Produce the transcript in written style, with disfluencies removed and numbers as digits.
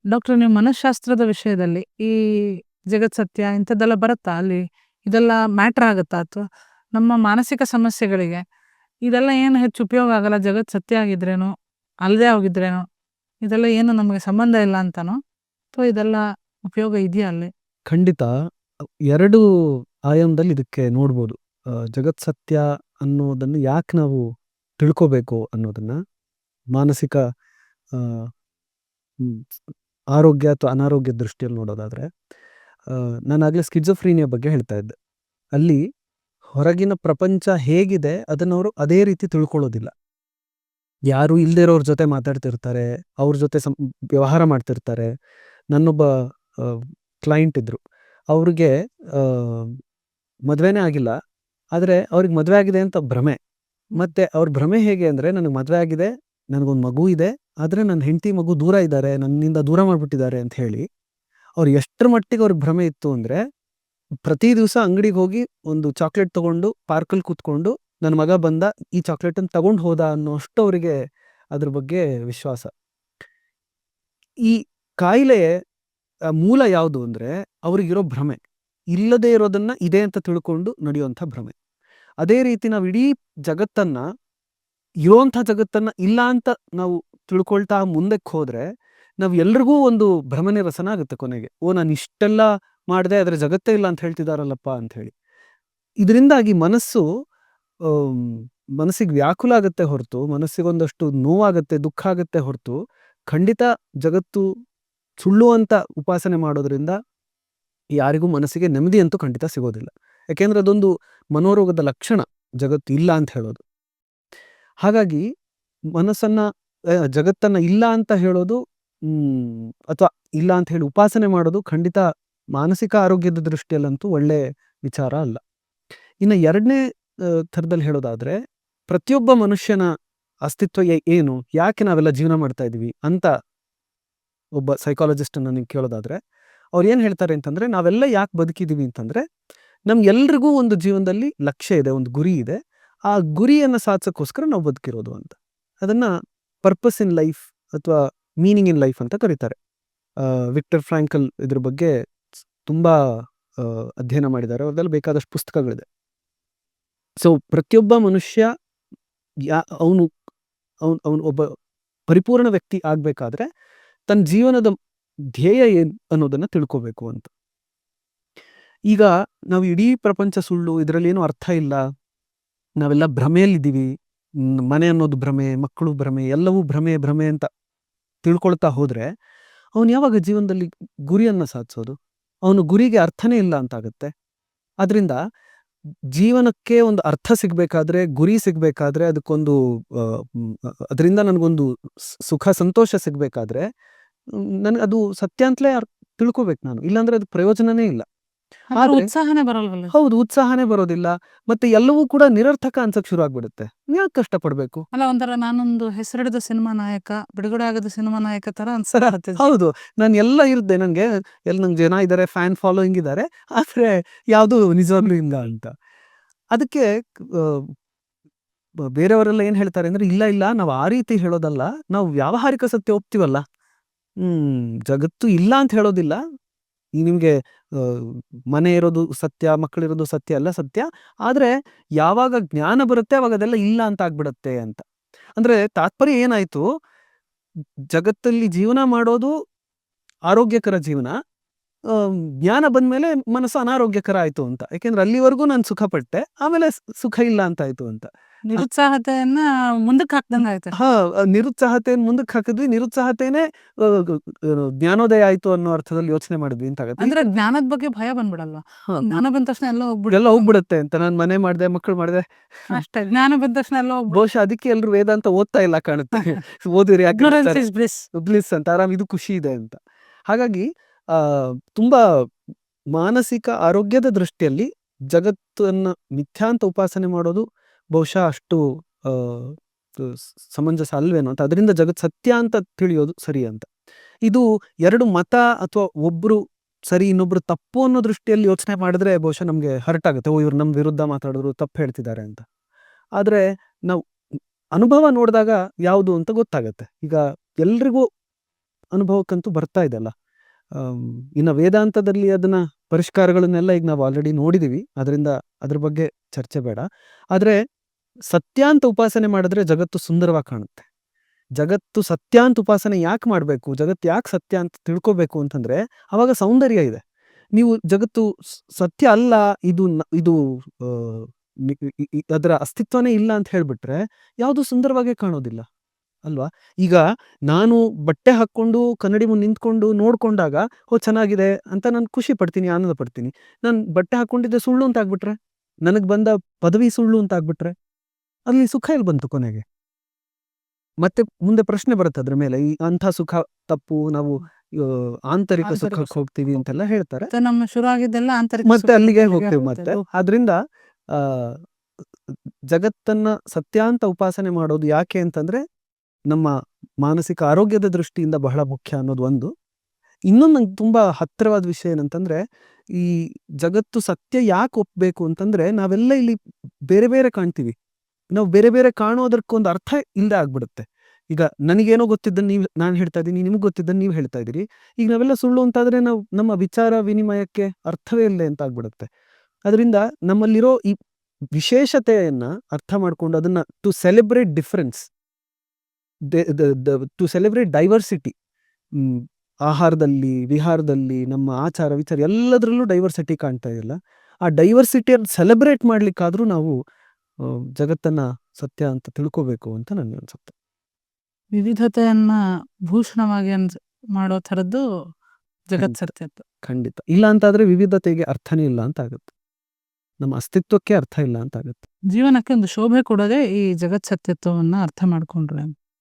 Doctor ನೀವು ಮನಃಶಾಸ್ತ್ರದ ವಿಷಯದಲ್ಲಿ ಈ ಜಗತ್ ಸತ್ಯ ಇಂಥದ್ದೆಲ್ಲ ಬರುತ್ತಾ ಅಲ್ಲಿ? ಇದೆಲ್ಲ ಮ್ಯಾಟರ್ ಆಗುತ್ತಾ? ಅಥವಾ ನಮ್ಮ ಮಾನಸಿಕ ಸಮಸ್ಯೆಗಳಿಗೆ ಇದೆಲ್ಲ ಏನು ಹೆಚ್ಚು ಉಪಯೋಗ ಆಗಲ್ಲ ಜಗತ್ ಸತ್ಯ ಆಗಿದ್ರೇನು, ಅಲ್ಲದೆ ಹೋಗಿದ್ರೇನು, ಇದೆಲ್ಲ ಏನು ನಮಗೆ ಸಂಬಂಧ ಇಲ್ಲ ಅಂತಾನೋ? ಅಥವಾ ಇದೆಲ್ಲ ಉಪಯೋಗ ಇದೆಯಾ ಅಲ್ಲಿ? ಖಂಡಿತ 2 ಆಯಾಮದಲ್ಲಿ ಇದಕ್ಕೆ ನೋಡ್ಬೋದು. ಜಗತ್ ಸತ್ಯ ಅನ್ನೋದನ್ನು ಯಾಕೆ ನಾವು ತಿಳ್ಕೋಬೇಕು ಅನ್ನೋದನ್ನ, ಮಾನಸಿಕ ಆ, ಹ್ಮ್, ಆರೋಗ್ಯ ಅಥವಾ ಅನಾರೋಗ್ಯ ದೃಷ್ಟಿಯಲ್ಲಿ ನೋಡೋದಾದ್ರೆ, ನಾನಾಗಲೇ ಸ್ಕಿಜೋಫ್ರೀನಿಯಾ ಬಗ್ಗೆ ಹೇಳ್ತಾ ಇದ್ದೆ. ಅಲ್ಲಿ ಹೊರಗಿನ ಪ್ರಪಂಚ ಹೇಗಿದೆ ಅದನ್ನವರು ಅದೇ ರೀತಿ ತಿಳ್ಕೊಳ್ಳೋದಿಲ್ಲ. ಯಾರು ಇಲ್ದೇ ಇರೋರ ಜೊತೆ ಮಾತಾಡ್ತಿರ್ತಾರೆ, ಅವ್ರ ಜೊತೆ ವ್ಯವಹಾರ ಮಾಡ್ತಿರ್ತಾರೆ. ನನ್ನೊಬ್ಬ ಕ್ಲೈಂಟ್ ಇದ್ರು. ಅವ್ರಿಗೆ ಮದ್ವೆನೇ ಆಗಿಲ್ಲ. ಆದರೆ ಅವ್ರಿಗೆ ಮದ್ವೆ ಆಗಿದೆ ಅಂತ ಭ್ರಮೆ. ಮತ್ತೆ ಅವ್ರ ಭ್ರಮೆ ಹೇಗೆ ಅಂದ್ರೆ, ನನಗೆ ಮದ್ವೆ ಆಗಿದೆ, ನನಗೊಂದು ಮಗು ಇದೆ, ಆದ್ರೆ ನನ್ನ ಹೆಂಡತಿ ಮಗು ದೂರ ಇದ್ದಾರೆ, ನನ್ನಿಂದ ದೂರ ಮಾಡ್ಬಿಟ್ಟಿದ್ದಾರೆ ಅಂತ ಹೇಳಿ ಅವ್ರು ಎಷ್ಟರ ಮಟ್ಟಿಗೆ ಅವ್ರಿಗೆ ಭ್ರಮೆ ಇತ್ತು ಅಂದ್ರೆ, ಪ್ರತಿ ದಿವಸ ಅಂಗಡಿಗೆ ಹೋಗಿ ಒಂದು ಚಾಕ್ಲೇಟ್ ತಗೊಂಡು ಪಾರ್ಕಲ್ಲಿ ಕೂತ್ಕೊಂಡು ನನ್ನ ಮಗ ಬಂದ ಈ ಚಾಕ್ಲೇಟನ್ನು ತಗೊಂಡು ಹೋದ ಅನ್ನೋಷ್ಟು ಅವರಿಗೆ ಅದ್ರ ಬಗ್ಗೆ ವಿಶ್ವಾಸ. ಈ ಕಾಯಿಲೆ ಮೂಲ ಯಾವುದು ಅಂದ್ರೆ ಅವ್ರಿಗಿರೋ ಭ್ರಮೆ, ಇಲ್ಲದೆ ಇರೋದನ್ನ ಇದೆ ಅಂತ ತಿಳ್ಕೊಂಡು ನಡೆಯುವಂಥ ಭ್ರಮೆ. ಅದೇ ರೀತಿ ನಾವು ಇಡೀ ಜಗತ್ತನ್ನ, ಇರುವಂಥ ಜಗತ್ತನ್ನ ಇಲ್ಲ ಅಂತ ನಾವು ತಿಳ್ಕೊಳ್ತಾ ಮುಂದಕ್ಕೆ ಹೋದ್ರೆ ನಾವು ಎಲ್ರಿಗೂ ಒಂದು ಭ್ರಮನೆ ರಸನ ಆಗುತ್ತೆ ಕೊನೆಗೆ. ನಾನು ಇಷ್ಟೆಲ್ಲ ಮಾಡಿದೆ ಆದ್ರೆ ಜಗತ್ತೇ ಇಲ್ಲ ಅಂತ ಹೇಳ್ತಿದಾರಲ್ಲಪ್ಪ ಅಂತ ಹೇಳಿ. ಇದರಿಂದಾಗಿ ಮನಸ್ಸಿಗೆ ವ್ಯಾಕುಲ ಆಗುತ್ತೆ ಹೊರತು, ಮನಸ್ಸಿಗೊಂದಷ್ಟು ನೋವಾಗುತ್ತೆ, ದುಃಖ ಆಗುತ್ತೆ ಹೊರತು, ಖಂಡಿತ ಜಗತ್ತು ಸುಳ್ಳು ಅಂತ ಉಪಾಸನೆ ಮಾಡೋದ್ರಿಂದ ಯಾರಿಗೂ ಮನಸ್ಸಿಗೆ ನೆಮ್ಮದಿ ಅಂತೂ ಖಂಡಿತ ಸಿಗೋದಿಲ್ಲ. ಯಾಕೆಂದ್ರೆ ಅದೊಂದು ಮನೋರೋಗದ ಲಕ್ಷಣ, ಜಗತ್ತು ಇಲ್ಲ ಅಂತ ಹೇಳೋದು. ಹಾಗಾಗಿ ಮನಸ್ಸನ್ನ, ಜಗತ್ತನ್ನ ಇಲ್ಲ ಅಂತ ಹೇಳೋದು ಅಥವಾ ಇಲ್ಲ ಅಂತ ಹೇಳಿ ಉಪಾಸನೆ ಮಾಡೋದು ಖಂಡಿತ ಮಾನಸಿಕ ಆರೋಗ್ಯದ ದೃಷ್ಟಿಯಲ್ಲಂತೂ ಒಳ್ಳೆ ವಿಚಾರ ಅಲ್ಲ. ಇನ್ನು 2ನೇ ಥರದಲ್ಲಿ ಹೇಳೋದಾದ್ರೆ, ಪ್ರತಿಯೊಬ್ಬ ಮನುಷ್ಯನ ಅಸ್ತಿತ್ವ ಏನು, ಯಾಕೆ ನಾವೆಲ್ಲ ಜೀವನ ಮಾಡ್ತಾ ಇದೀವಿ ಅಂತ ಒಬ್ಬ ಸೈಕಾಲಜಿಸ್ಟ್ ಅನ್ನ ನೀವು ಕೇಳೋದಾದ್ರೆ, ಅವ್ರು ಏನ್ ಹೇಳ್ತಾರೆ ಅಂತಂದ್ರೆ, ನಾವೆಲ್ಲ ಯಾಕೆ ಬದುಕಿದೀವಿ ಅಂತಂದ್ರೆ ನಮ್ಗೆಲ್ರಿಗೂ ಒಂದು ಜೀವನದಲ್ಲಿ ಲಕ್ಷ್ಯ ಇದೆ, ಒಂದು ಗುರಿ ಇದೆ. ಆ ಗುರಿಯನ್ನ ಸಾಧಿಸೋಕ್ಕೋಸ್ಕರ ನಾವು ಬದುಕಿರೋದು ಅಂತ. ಅದನ್ನ ಪರ್ಪಸ್ ಇನ್ ಲೈಫ್ ಅಥವಾ ಮೀನಿಂಗ್ ಇನ್ ಲೈಫ್ ಅಂತ ಕರೀತಾರೆ. ವಿಕ್ಟರ್ ಫ್ರಾಂಕಲ್ ಇದ್ರ ಬಗ್ಗೆ ತುಂಬಾ ಅಧ್ಯಯನ ಮಾಡಿದ್ದಾರೆ. ಅವ್ರದಲ್ಲಿ ಬೇಕಾದಷ್ಟು ಪುಸ್ತಕಗಳಿದೆ. ಸೊ ಪ್ರತಿಯೊಬ್ಬ ಮನುಷ್ಯ ಅವನು ಒಬ್ಬ ಪರಿಪೂರ್ಣ ವ್ಯಕ್ತಿ ಆಗ್ಬೇಕಾದ್ರೆ ತನ್ನ ಜೀವನದ ಧ್ಯೇಯ ಏನು ಅನ್ನೋದನ್ನ ತಿಳ್ಕೋಬೇಕು ಅಂತ. ಈಗ ನಾವು ಇಡೀ ಪ್ರಪಂಚ ಸುಳ್ಳು, ಇದರಲ್ಲಿ ಏನು ಅರ್ಥ ಇಲ್ಲ, ನಾವೆಲ್ಲ ಭ್ರಮೆಯಲ್ಲಿದ್ದೀವಿ, ಮನೆ ಅನ್ನೋದು ಭ್ರಮೆ, ಮಕ್ಕಳು ಭ್ರಮೆ, ಎಲ್ಲವೂ ಭ್ರಮೆ ಭ್ರಮೆ ಅಂತ ತಿಳ್ಕೊಳ್ತಾ ಹೋದ್ರೆ ಅವನು ಯಾವಾಗ ಜೀವನದಲ್ಲಿ ಗುರಿಯನ್ನ ಸಾಧಿಸೋದು? ಅವನು ಗುರಿಗೆ ಅರ್ಥನೇ ಇಲ್ಲ ಅಂತಾಗತ್ತೆ. ಆದ್ರಿಂದ ಜೀವನಕ್ಕೆ ಒಂದು ಅರ್ಥ ಸಿಗ್ಬೇಕಾದ್ರೆ, ಗುರಿ ಸಿಗ್ಬೇಕಾದ್ರೆ, ಅದಕ್ಕೊಂದು ಅದರಿಂದ ನನಗೊಂದು ಸುಖ ಸಂತೋಷ ಸಿಗ್ಬೇಕಾದ್ರೆ ನನಗೆ ಅದು ಸತ್ಯ ಅಂತಲೇ ತಿಳ್ಕೊಬೇಕು ನಾನು. ಇಲ್ಲಾಂದ್ರೆ ಅದು ಪ್ರಯೋಜನನೇ ಇಲ್ಲ. ಉತ್ಸಾಹನೇ ಬರಲ್ವಲ್ಲ? ಹೌದು, ಉತ್ಸಾಹನೇ ಬರೋದಿಲ್ಲ. ಮತ್ತೆ ಎಲ್ಲವೂ ಕೂಡ ನಿರರ್ಥಕ ಅನ್ಸಕ್ ಶುರು ಆಗ್ಬಿಡುತ್ತೆ. ಯಾಕೆ ಕಷ್ಟಪಡ್ಬೇಕು? ಅಲ್ಲ, ಒಂಥರ ನಾನೊಂದು ಹೆಸರಿಡಿದ ಸಿನಿಮಾ ನಾಯಕ, ಬಿಡುಗಡೆ ಆಗದ ಸಿನಿಮಾ ನಾಯಕ ತರ ಅನ್ಸರ. ಹೌದು, ನಾನು ಎಲ್ಲ ಇರುತ್ತೆ, ನಂಗೆ ಜನ ಇದ್ದಾರೆ, ಫ್ಯಾನ್ ಫಾಲೋಯಿಂಗ್ ಇದ್ದಾರೆ, ಆದ್ರೆ ಯಾವುದು ನಿಜವಾಗ್ಲೂ ಹಿಂಗ ಅಂತ. ಅದಕ್ಕೆ ಬೇರೆಯವರೆಲ್ಲ ಏನ್ ಹೇಳ್ತಾರೆ ಅಂದ್ರೆ, ಇಲ್ಲ ನಾವು ಆ ರೀತಿ ಹೇಳೋದಲ್ಲ, ನಾವು ವ್ಯಾವಹಾರಿಕ ಸತ್ಯ ಒಪ್ತೀವಲ್ಲ. ಜಗತ್ತು ಇಲ್ಲ ಅಂತ ಹೇಳೋದಿಲ್ಲ. ಈ ನಿಮ್ಗೆ ಮನೆ ಇರೋದು ಸತ್ಯ, ಮಕ್ಕಳಿರೋದು ಸತ್ಯ, ಎಲ್ಲ ಸತ್ಯ. ಆದ್ರೆ ಯಾವಾಗ ಜ್ಞಾನ ಬರುತ್ತೆ ಅವಾಗ ಅದೆಲ್ಲ ಇಲ್ಲ ಅಂತ ಆಗ್ಬಿಡತ್ತೆ ಅಂತ. ಅಂದ್ರೆ ತಾತ್ಪರ್ಯ ಏನಾಯ್ತು, ಜಗತ್ತಲ್ಲಿ ಜೀವನ ಮಾಡೋದು ಆರೋಗ್ಯಕರ ಜೀವನ, ಜ್ಞಾನ ಬಂದ್ಮೇಲೆ ಮನಸ್ಸು ಅನಾರೋಗ್ಯಕರ ಆಯ್ತು ಅಂತ. ಯಾಕೆಂದ್ರೆ ಅಲ್ಲಿವರೆಗೂ ನಾನು ಸುಖ ಪಟ್ಟೆ, ಆಮೇಲೆ ಸುಖ ಇಲ್ಲ ಅಂತ ಆಯ್ತು ಅಂತ. ನಿರುತ್ಸಾಹತೆಯನ್ನ ಮುಂದಕ್ಕೆ ಹಾಕ್ದಂಗ ಆಯ್ತು. ನಿರುತ್ಸಾಹತೆಯನ್ನು ಮುಂದಕ್ಕೆ ಹಾಕಿದ್ವಿ, ನಿರುತ್ಸಾಹತೆನೇ ಜ್ಞಾನೋದಯ ಆಯ್ತು ಅನ್ನೋ ಅರ್ಥದಲ್ಲಿ ಯೋಚನೆ ಮಾಡಿದ್ವಿ ಅಂತ ಆಗುತ್ತೆ. ಅಂದ್ರೆ ಜ್ಞಾನದ ಬಗ್ಗೆ ಭಯ ಬಂದ್ಬಿಡಲ್ವಾ? ಜ್ಞಾನ ಬಂದ ತಕ್ಷಣ ಎಲ್ಲ ಹೋಗ್ಬಿಡುತ್ತೆ ಅಂತ. ನಾನು ಮನೆ ಮಾಡಿದೆ, ಮಕ್ಕಳು ಮಾಡಿದೆ, ಅಷ್ಟೇ. ಜ್ಞಾನ ಬಂದ ತಕ್ಷಣ ಎಲ್ಲ ಬಹುಶಃ ಅದಕ್ಕೆ ಎಲ್ರು ವೇದಾಂತ ಓದ್ತಾ ಇಲ್ಲ ಕಾಣುತ್ತೆ. ಓದಿರಿ ಬ್ಲಿಸ್ ಅಂತ, ಆರಾಮ್, ಇದು ಖುಷಿ ಇದೆ ಅಂತ. ಹಾಗಾಗಿ ತುಂಬಾ ಮಾನಸಿಕ ಆರೋಗ್ಯದ ದೃಷ್ಟಿಯಲ್ಲಿ ಜಗತ್ತನ್ನ ಮಿಥ್ಯಾ ಅಂತ ಉಪಾಸನೆ ಮಾಡೋದು ಬಹುಶಃ ಅಷ್ಟು ಸಮಂಜಸ ಅಲ್ವೇನೋ ಅಂತ. ಅದರಿಂದ ಜಗತ್ ಸತ್ಯ ಅಂತ ತಿಳಿಯೋದು ಸರಿ ಅಂತ. ಇದು 2 ಮತ ಅಥವಾ ಒಬ್ರು ಸರಿ ಇನ್ನೊಬ್ರು ತಪ್ಪು ಅನ್ನೋ ದೃಷ್ಟಿಯಲ್ಲಿ ಯೋಚನೆ ಮಾಡಿದ್ರೆ ಬಹುಶಃ ನಮ್ಗೆ ಹರ್ಟ್ ಆಗುತ್ತೆ. ಇವ್ರು ನಮ್ ವಿರುದ್ಧ ಮಾತಾಡೋರು, ತಪ್ಪು ಹೇಳ್ತಿದ್ದಾರೆ ಅಂತ. ಆದ್ರೆ ನಾವು ಅನುಭವ ನೋಡಿದಾಗ ಯಾವುದು ಅಂತ ಗೊತ್ತಾಗತ್ತೆ. ಈಗ ಎಲ್ರಿಗೂ ಅನುಭವಕ್ಕಂತೂ ಬರ್ತಾ ಇದೆ ಅಲ್ಲ. ಇನ್ನು ವೇದಾಂತದಲ್ಲಿ ಅದನ್ನ ಪರಿಷ್ಕಾರಗಳನ್ನೆಲ್ಲ ಈಗ ನಾವು ಆಲ್ರೆಡಿ ನೋಡಿದೀವಿ, ಅದರಿಂದ ಅದ್ರ ಬಗ್ಗೆ ಚರ್ಚೆ ಬೇಡ. ಆದ್ರೆ ಸತ್ಯ ಅಂತ ಉಪಾಸನೆ ಮಾಡಿದ್ರೆ ಜಗತ್ತು ಸುಂದರವಾಗಿ ಕಾಣುತ್ತೆ. ಜಗತ್ತು ಸತ್ಯ ಅಂತ ಉಪಾಸನೆ ಯಾಕೆ ಮಾಡಬೇಕು, ಜಗತ್ತು ಯಾಕೆ ಸತ್ಯ ಅಂತ ತಿಳ್ಕೊಬೇಕು ಅಂತಂದ್ರೆ ಅವಾಗ ಸೌಂದರ್ಯ ಇದೆ. ನೀವು ಜಗತ್ತು ಸತ್ಯ ಅಲ್ಲ, ಇದು ಅದರ ಅಸ್ತಿತ್ವನೇ ಇಲ್ಲ ಅಂತ ಹೇಳ್ಬಿಟ್ರೆ ಯಾವುದು ಸುಂದರವಾಗೇ ಕಾಣೋದಿಲ್ಲ ಅಲ್ವಾ. ಈಗ ನಾನು ಬಟ್ಟೆ ಹಾಕ್ಕೊಂಡು ಕನ್ನಡಿ ಮುಂದೆ ನಿಂತ್ಕೊಂಡು ನೋಡ್ಕೊಂಡಾಗ ಚೆನ್ನಾಗಿದೆ ಅಂತ ನಾನು ಖುಷಿ ಪಡ್ತೀನಿ, ಆನಂದ ಪಡ್ತೀನಿ. ನಾನು ಬಟ್ಟೆ ಹಾಕೊಂಡಿದ್ದೆ ಸುಳ್ಳು ಅಂತ ಆಗ್ಬಿಟ್ರೆ, ನನಗೆ ಬಂದ ಪದವಿ ಸುಳ್ಳು ಅಂತ ಆಗ್ಬಿಟ್ರೆ ಅಲ್ಲಿ ಸುಖ ಎಲ್ಲಿ ಬಂತು ಕೊನೆಗೆ? ಮತ್ತೆ ಮುಂದೆ ಪ್ರಶ್ನೆ ಬರುತ್ತೆ ಅದ್ರ ಮೇಲೆ, ಈ ಅಂಥ ಸುಖ ತಪ್ಪು, ನಾವು ಆಂತರಿಕ ಸುಖಕ್ಕೆ ಹೋಗ್ತೀವಿ ಅಂತೆಲ್ಲ ಹೇಳ್ತಾರೆ. ನಮ್ಮ ಶುರು ಆಗಿದ್ದೆಲ್ಲ ಆಂತರಿಕ ಮತ್ತೆ ಅಲ್ಲಿಗೆ ಹೋಗ್ತೀವಿ. ಮತ್ತೆ ಆದ್ರಿಂದ ಜಗತ್ತನ್ನ ಸತ್ಯ ಅಂತ ಉಪಾಸನೆ ಮಾಡೋದು ಯಾಕೆ ಅಂತಂದ್ರೆ ನಮ್ಮ ಮಾನಸಿಕ ಆರೋಗ್ಯದ ದೃಷ್ಟಿಯಿಂದ ಬಹಳ ಮುಖ್ಯ ಅನ್ನೋದು ಒಂದು. ಇನ್ನೊಂದು ನಂಗೆ ತುಂಬಾ ಹತ್ತಿರವಾದ ವಿಷಯ ಏನಂತಂದ್ರೆ, ಈ ಜಗತ್ತು ಸತ್ಯ ಯಾಕೆ ಒಪ್ಬೇಕು ಅಂತಂದ್ರೆ ನಾವೆಲ್ಲ ಇಲ್ಲಿ ಬೇರೆ ಬೇರೆ ಕಾಣ್ತೀವಿ. ನಾವು ಬೇರೆ ಬೇರೆ ಕಾಣೋದಕ್ಕೊಂದು ಅರ್ಥ ಇಲ್ಲದೆ ಆಗ್ಬಿಡುತ್ತೆ. ಈಗ ನನಗೇನೋ ಗೊತ್ತಿದ್ದನ್ನು ನಾನು ಹೇಳ್ತಾ ಇದ್ದೀನಿ, ನಿಮ್ಗೆ ಗೊತ್ತಿದ್ದನ್ನು ನೀವು ಹೇಳ್ತಾ ಇದ್ದೀರಿ. ಈಗ ನಾವೆಲ್ಲ ಸುಳ್ಳು ಅಂತಾದ್ರೆ ನಾವು ನಮ್ಮ ವಿಚಾರ ವಿನಿಮಯಕ್ಕೆ ಅರ್ಥವೇ ಇಲ್ಲ ಅಂತ ಆಗ್ಬಿಡುತ್ತೆ. ಅದರಿಂದ ನಮ್ಮಲ್ಲಿರೋ ಈ ವಿಶೇಷತೆಯನ್ನ ಅರ್ಥ ಮಾಡ್ಕೊಂಡು ಅದನ್ನ to celebrate difference, to celebrate diversity, ಆಹಾರದಲ್ಲಿ, ವಿಹಾರದಲ್ಲಿ, ನಮ್ಮ ಆಚಾರ ವಿಚಾರ ಎಲ್ಲದರಲ್ಲೂ ಡೈವರ್ಸಿಟಿ ಕಾಣ್ತಾ ಇದೆಯಲ್ಲ, ಆ ಡೈವರ್ಸಿಟಿಯನ್ನು ಸೆಲೆಬ್ರೇಟ್ ಮಾಡ್ಲಿಕ್ಕಾದ್ರೂ ನಾವು ಜಗತ್ತನ್ನ ಸತ್ಯ ಅಂತ ತಿಳ್ಕೋಬೇಕು ಅಂತ ನನಗೆ ಅನ್ಸುತ್ತೆ. ವಿವಿಧತೆಯನ್ನ ಭೂಷಣವಾಗಿ ಮಾಡೋ ಥರದ್ದು ಜಗತ್ ಸತ್ಯ. ಖಂಡಿತ. ಇಲ್ಲ ಅಂತಾದ್ರೆ ವಿವಿಧತೆಗೆ ಅರ್ಥನೇ ಇಲ್ಲ ಅಂತ ಆಗುತ್ತೆ, ನಮ್ಮ ಅಸ್ತಿತ್ವಕ್ಕೆ ಅರ್ಥ ಇಲ್ಲ ಅಂತ ಆಗುತ್ತೆ. ಜೀವನಕ್ಕೆ ಒಂದು ಶೋಭೆ ಕೊಡೋದೇ ಈ ಜಗತ್ ಸತ್ಯತ್ವವನ್ನ ಅರ್ಥ ಮಾಡ್ಕೊಂಡ್ರೆ.